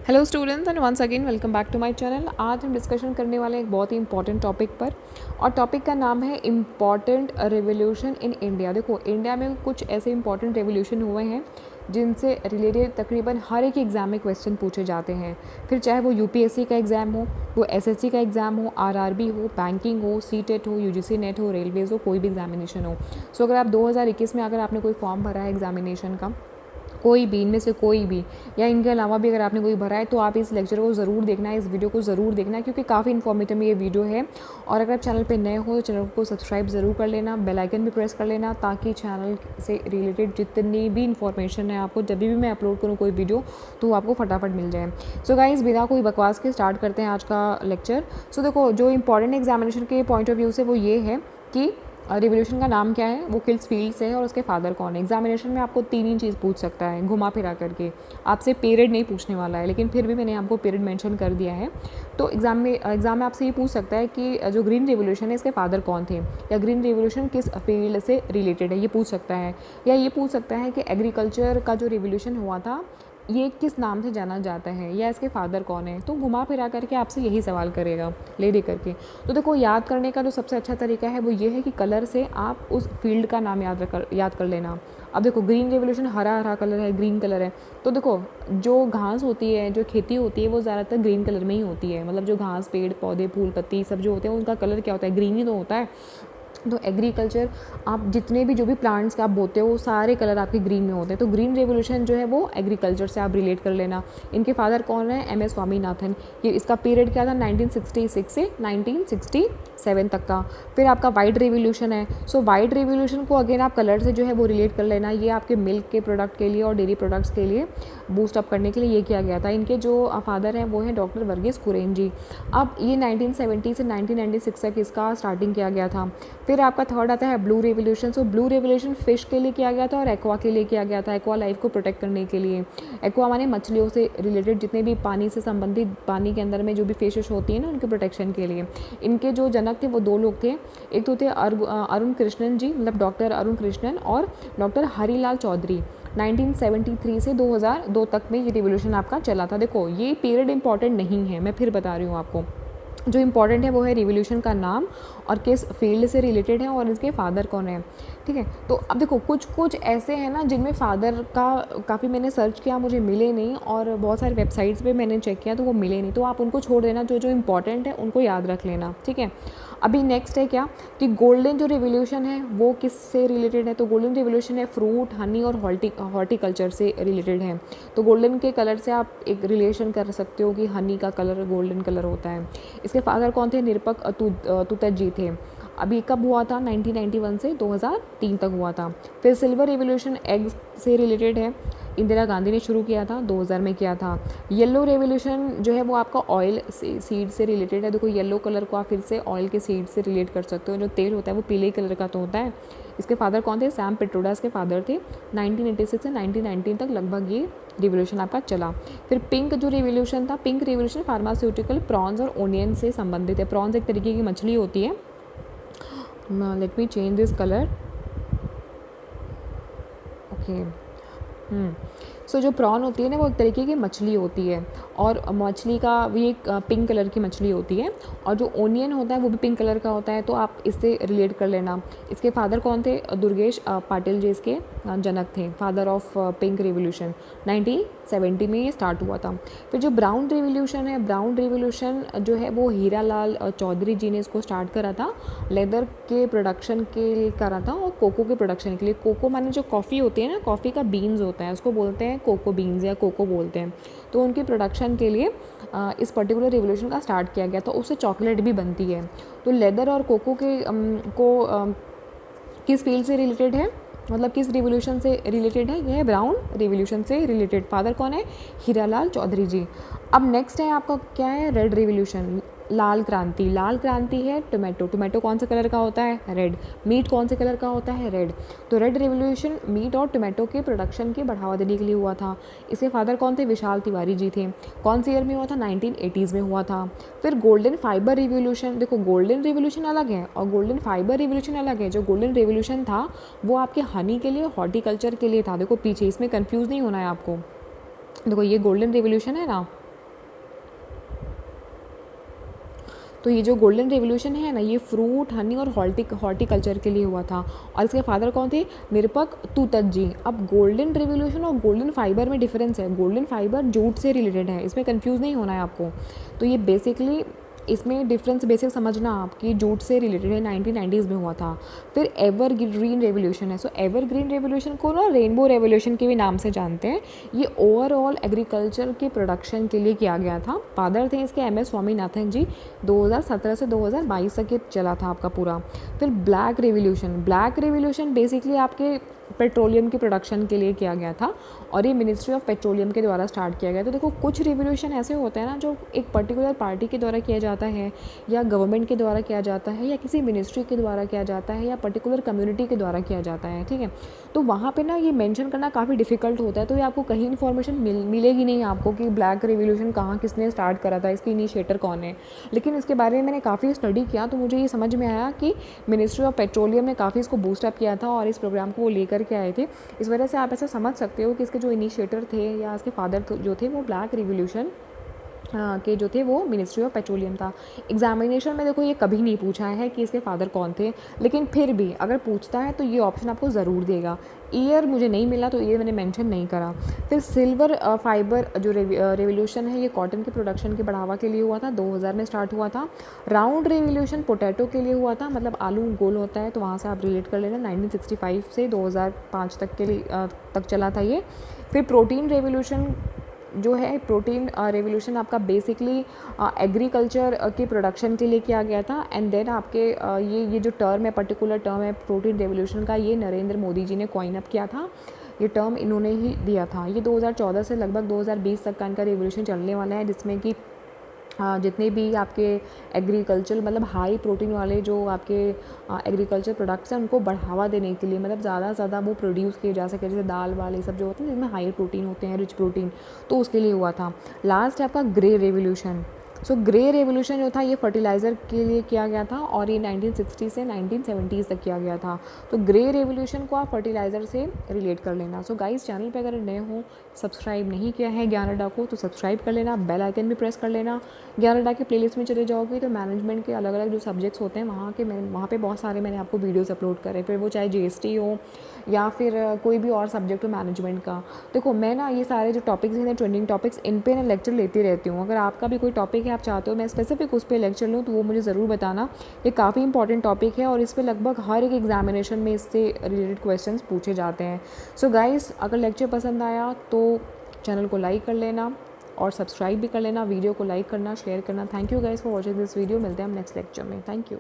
Hello students and once again welcome back to my channel. आज हम discussion करने वाले हैं एक बहुत ही इंपॉर्टेंट टॉपिक पर, और टॉपिक का नाम है इम्पॉर्टेंट रेवोल्यूशन इन इंडिया। देखो, इंडिया में कुछ ऐसे इंपॉर्टेंट रेवोल्यूशन हुए हैं जिनसे रिलेटेड तकरीबन हर एक एग्ज़ाम में क्वेश्चन पूछे जाते हैं। फिर चाहे वो यूपीएससी का एग्ज़ाम हो, वो एसएससी का एग्ज़ाम हो, आरआरबी हो, बैंकिंग हो, सीटेट हो, यूजीसी नेट हो, रेलवेज़ हो, कोई भी एग्जामिनेशन हो। सो अगर आप 2021 में अगर आपने कोई फॉर्म भरा है एग्जामिनेशन का, कोई भी इनमें से कोई भी, या इनके अलावा भी अगर आपने कोई भरा है, तो आप इस लेक्चर को ज़रूर देखना है, इस वीडियो को ज़रूर देखना है, क्योंकि काफ़ी इन्फॉर्मेटिव ये वीडियो है। और अगर आप चैनल पे नए हो तो चैनल को सब्सक्राइब ज़रूर कर लेना, बेल आइकन भी प्रेस कर लेना, ताकि चैनल से रिलेटेड जितनी भी इंफॉर्मेशन है आपको जब भी मैं अपलोड करूँ कोई वीडियो तो आपको फटाफट मिल जाए। सो गाइस, बिना कोई बकवास के स्टार्ट करते हैं आज का लेक्चर। सो देखो, जो इंपॉर्टेंट एग्जामिनेशन के पॉइंट ऑफ व्यू से वो ये है कि रिवोल्यूशन का नाम क्या है, वो किस फील्ड से है और उसके फादर कौन है। एग्जामिनेशन में आपको तीन ही चीज़ पूछ सकता है घुमा फिरा करके, आपसे पीरियड नहीं पूछने वाला है, लेकिन फिर भी मैंने आपको पीरियड मेंशन कर दिया है। तो एग्जाम में आपसे ये पूछ सकता है कि जो ग्रीन रेवोल्यूशन है इसके फादर कौन थे, या ग्रीन रेवोल्यूशन किस फील्ड से रिलेटेड है, ये पूछ सकता है। या ये पूछ सकता है कि एग्रीकल्चर का जो रिवोल्यूशन हुआ था ये किस नाम से जाना जाता है, या इसके फादर कौन है। तो घुमा फिरा करके आपसे यही सवाल करेगा ले दे करके। तो देखो, याद करने का जो सबसे अच्छा तरीका है वो ये है कि कलर से आप उस फील्ड का नाम याद कर लेना। अब देखो, ग्रीन रेवोल्यूशन हरा हरा कलर है, ग्रीन कलर है। तो देखो, जो घास होती है, जो खेती होती है, वो ज़्यादातर ग्रीन कलर में ही होती है। मतलब जो घास, पेड़ पौधे, फूल पत्ती सब जो होते हैं उनका कलर क्या होता है, ग्रीन ही तो होता है। तो एग्रीकल्चर, आप जितने भी जो भी प्लांट्स का आप बोते हो वो सारे कलर आपके ग्रीन में होते हैं। तो ग्रीन रेवोल्यूशन जो है वो एग्रीकल्चर से आप रिलेट कर लेना। इनके फादर कौन है, एम एस स्वामीनाथन। ये इसका पीरियड क्या था, 1966 से 1967 तक का। फिर आपका वाइट रेवोल्यूशन है। सो वाइट रेवोल्यूशन को अगेन आप कलर से जो है वो रिलेट कर लेना। ये आपके मिल्क के प्रोडक्ट के लिए और डेयरी प्रोडक्ट्स के लिए बूस्ट अप करने के लिए ये किया गया था। इनके जो फादर हैं वो हैं डॉक्टर वर्गीस कुरियन जी। अब ये 1970 से 1996 तक इसका स्टार्टिंग किया गया था। फिर आपका थर्ड आता है ब्लू रेवोल्यूशन। सो ब्लू रेवोल्यूशन फिश के लिए किया गया था और एक्वा के लिए किया गया था, एक्वा लाइफ को प्रोटेक्ट करने के लिए। एक्वा माने मछलियों से रिलेटेड जितने भी पानी से संबंधित, पानी के अंदर में जो भी फिशेस होती है ना, उनके प्रोटेक्शन के लिए। इनके जो जनक थे वो दो लोग थे। एक तो थे अरुण कृष्णन जी, मतलब डॉक्टर अरुण कृष्णन, और डॉक्टर हरीलाल चौधरी। 1973 से 2002 तक में ये रिवोल्यूशन आपका चला था। देखो, ये पीरियड इंपॉर्टेंट नहीं है, मैं फिर बता रही हूँ आपको। जो इम्पॉर्टेंट है वो है रिवोल्यूशन का नाम और किस फील्ड से रिलेटेड है और इसके फादर कौन है। ठीक है, तो अब देखो, कुछ ऐसे हैं ना जिनमें फादर का काफ़ी मैंने सर्च किया, मुझे मिले नहीं, और बहुत सारे वेबसाइट्स पे मैंने चेक किया तो वो मिले नहीं। तो आप उनको छोड़ देना, जो जो इम्पॉर्टेंट है उनको याद रख लेना। ठीक है, अभी नेक्स्ट है क्या कि गोल्डन जो रिवोल्यूशन है वो किससे रिलेटेड है। तो गोल्डन रिवोल्यूशन है फ्रूट, हनी और हॉर्टिकल्चर से रिलेटेड है। तो गोल्डन के कलर से आप एक रिलेशन कर सकते हो कि हनी का कलर गोल्डन कलर होता है। इसके फादर कौन थे, निरपक तुतत जी थे। अभी कब हुआ था, 1991 से 2003 तक हुआ था। फिर सिल्वर रिवोल्यूशन एग्स से रिलेटेड है, इंदिरा गांधी ने शुरू किया था, 2000 में किया था। येलो रेवोल्यूशन जो है वो आपका ऑयल सीड से रिलेटेड है। देखो, येलो कलर को आप फिर से ऑयल के सीड से रिलेट कर सकते हो। जो तेल होता है वो पीले कलर का तो होता है। इसके फादर कौन थे, सैम पिट्रोडा इसके फादर थे। 1986 से 1919 तक लगभग ये रिवोल्यूशन आपका चला। फिर पिंक जो रिवोल्यूशन था, पिंक रिवोल्यूशन फार्मास्यूटिकल, प्रॉन्स और ओनियन से संबंधित है। प्रॉन्स एक तरीके की मछली होती है। Let me change this colour. Okay, so जो प्रॉन होती है ना वो एक तरीके की मछली होती है, और मछली का भी एक पिंक कलर की मछली होती है। और जो ओनियन होता है वो भी पिंक कलर का होता है। तो आप इससे रिलेट कर लेना। इसके फादर कौन थे, दुर्गेश पाटिल जी इसके जनक थे, फादर ऑफ पिंक रिवोल्यूशन। 1970 में ये स्टार्ट हुआ था। फिर जो ब्राउन रिवोल्यूशन है, ब्राउन रिवोल्यूशन जो है वो हीरालाल चौधरी जी ने इसको स्टार्ट करा था। लेदर के प्रोडक्शन के लिए करा था और कोको के प्रोडक्शन के लिए। कोको माने जो कॉफ़ी होती है ना, कॉफ़ी का बीन्स होता है, उसको बोलते हैं कोको बीन्स या कोको बोलते हैं। तो उनकी प्रोडक्शन के लिए इस पर्टिकुलर रिवोल्यूशन का स्टार्ट किया गया। तो उससे चॉकलेट भी बनती है। तो लेदर और कोको के किस फील्ड से रिलेटेड है, मतलब किस रिवोल्यूशन से रिलेटेड है, यह है ब्राउन रिवोल्यूशन से रिलेटेड। फादर कौन है, हीरालाल चौधरी जी। अब नेक्स्ट है आपका क्या है, रेड रिवोल्यूशन, लाल क्रांति। लाल क्रांति है टोमेटो। टोमेटो कौन से कलर का होता है, रेड। मीट कौन से कलर का होता है, रेड। तो रेड रिवोल्यूशन मीट और टोमेटो के प्रोडक्शन के बढ़ावा देने के लिए हुआ था। इसके फादर कौन थे, विशाल तिवारी जी थे। कौन सी ईयर में हुआ था, 1980s में हुआ था। फिर गोल्डन फाइबर रिवोल्यूशन। देखो, गोल्डन रिवोल्यूशन अलग है और गोल्डन फाइबर रिवोल्यूशन अलग है। जो गोल्डन रिवोल्यूशन था वो आपके हनी के लिए, हॉर्टिकल्चर के लिए था। देखो पीछे, इसमें कंफ्यूज नहीं होना है आपको। देखो, ये गोल्डन रिवोल्यूशन है ना, तो ये जो गोल्डन रेवोल्यूशन है ना, ये फ्रूट, हनी और हॉर्टिकल्चर के लिए हुआ था। और इसके फादर कौन थे? निरपक तुतत। अब गोल्डन रेवोल्यूशन और गोल्डन फाइबर में डिफरेंस है। गोल्डन फाइबर जूट से रिलेटेड है, इसमें कंफ्यूज नहीं होना है आपको। तो ये बेसिकली इसमें डिफरेंस बेसिक समझना आपकी, जूट से रिलेटेड है, 1990s में हुआ था। फिर एवरग्रीन रेवोल्यूशन है। सो एवरग्रीन रेवोल्यूशन को ना रेनबो रेवोल्यूशन के भी नाम से जानते हैं। ये ओवरऑल एग्रीकल्चर के प्रोडक्शन के लिए किया गया था। फादर थे इसके MS स्वामीनाथन जी। 2017 से 2022 तक ये चला था आपका पूरा। फिर ब्लैक रेवोल्यूशन बेसिकली आपके पेट्रोलियम की प्रोडक्शन के लिए किया गया था और ये मिनिस्ट्री ऑफ पेट्रोलियम के द्वारा स्टार्ट किया गया। तो देखो कुछ रिवोल्यूशन ऐसे होते हैं ना जो एक पर्टिकुलर पार्टी के द्वारा किया जाता है या गवर्नमेंट के द्वारा किया जाता है या किसी मिनिस्ट्री के द्वारा किया जाता है या पर्टिकुलर कम्युनिटी के द्वारा किया जाता है, ठीक है। तो वहाँ पे ना ये मेंशन करना काफ़ी डिफिकल्ट होता है। तो ये आपको कहीं इन्फॉर्मेशन मिलेगी नहीं आपको कि ब्लैक रिवोल्यूशन कहाँ किसने स्टार्ट करा था, इसकी इनिशिएटर कौन है। लेकिन इसके बारे में मैंने काफ़ी स्टडी किया तो मुझे ये समझ में आया कि मिनिस्ट्री ऑफ पेट्रोलियम ने काफ़ी इसको बूस्टअप किया था और इस प्रोग्राम को वो लेकर के आए थे। इस वजह से आप ऐसा समझ सकते हो कि इसके जो इनिशिएटर थे या इसके फादर जो थे वो ब्लैक रिवोल्यूशन के जो थे वो मिनिस्ट्री ऑफ पेट्रोलियम था। एग्जामिनेशन में देखो ये कभी नहीं पूछा है कि इसके फादर कौन थे, लेकिन फिर भी अगर पूछता है तो ये ऑप्शन आपको ज़रूर देगा। ईयर मुझे नहीं मिला तो ईयर मैंने मेंशन नहीं करा। फिर सिल्वर फाइबर जो रेवोल्यूशन है ये कॉटन के प्रोडक्शन के बढ़ावा के लिए हुआ था, 2000 में स्टार्ट हुआ था। राउंड रेवोल्यूशन पोटैटो के लिए हुआ था, मतलब आलू गोल होता है तो वहाँ से आप रिलेट कर लेना। 1965 से 2005 तक के लिए तक चला था ये। फिर प्रोटीन रेवोल्यूशन जो है, प्रोटीन रेवोल्यूशन आपका बेसिकली एग्रीकल्चर के प्रोडक्शन के लिए किया गया था। एंड देन आपके ये जो टर्म है, पर्टिकुलर टर्म है प्रोटीन रेवोल्यूशन का, ये नरेंद्र मोदी जी ने कॉइन अप किया था। ये टर्म इन्होंने ही दिया था। ये 2014 से लगभग 2020 तक का इनका रेवोल्यूशन चलने वाला है, जिसमें कि जितने भी आपके एग्रीकल्चर मतलब हाई प्रोटीन वाले जो आपके एग्रीकल्चर प्रोडक्ट्स हैं उनको बढ़ावा देने के लिए, मतलब ज़्यादा से ज़्यादा वो प्रोड्यूस किए जा सके, जैसे दाल वाले सब जो होते हैं जिसमें हाई प्रोटीन होते हैं, रिच प्रोटीन, तो उसके लिए हुआ था। लास्ट है आपका grey revolution. So grey revolution जो था ये फर्टिलाइज़र के लिए किया गया था और ये 1960 से 1970s तक किया गया था। तो ग्रे रेवोल्यूशन को आप फर्टिलाइज़र से रिलेट कर लेना। सो गाइस, चैनल पे अगर नए हो, सब्सक्राइब नहीं किया है ज्ञान अड्डा को तो सब्सक्राइब कर लेना, बेल आइकन भी प्रेस कर लेना। ज्ञान अड्डा के प्लेलिस्ट में चले जाओगे तो मैनेजमेंट के अलग अलग जो सब्जेक्ट्स होते हैं वहाँ पे बहुत सारे मैंने आपको वीडियोज़ अपलोड करे, फिर वो चाहे GST हो या फिर कोई भी और सब्जेक्ट हो मैनेजमेंट का। देखो मैं ना ये सारे जो टॉपिक्स हैं ट्रेंडिंग टॉपिक्स, इन पे ना लेक्चर लेती रहती हूँ। अगर आपका भी कोई टॉपिक है आप चाहते हो मैं स्पेसिफिक उस पर लेक्चर लूँ तो वो मुझे ज़रूर बताना। ये काफ़ी इंपॉर्टेंट टॉपिक है और इस पर लगभग हर एक एग्जामिनेशन में इससे रिलेटेड क्वेश्चंस पूछे जाते हैं। सो गाइस, अगर लेक्चर पसंद आया तो चैनल को लाइक कर लेना और सब्सक्राइब भी कर लेना, वीडियो को लाइक करना, शेयर करना। Thank you guys for watching this video. मिलते हैं हम नेक्स्ट लेक्चर में। Thank you.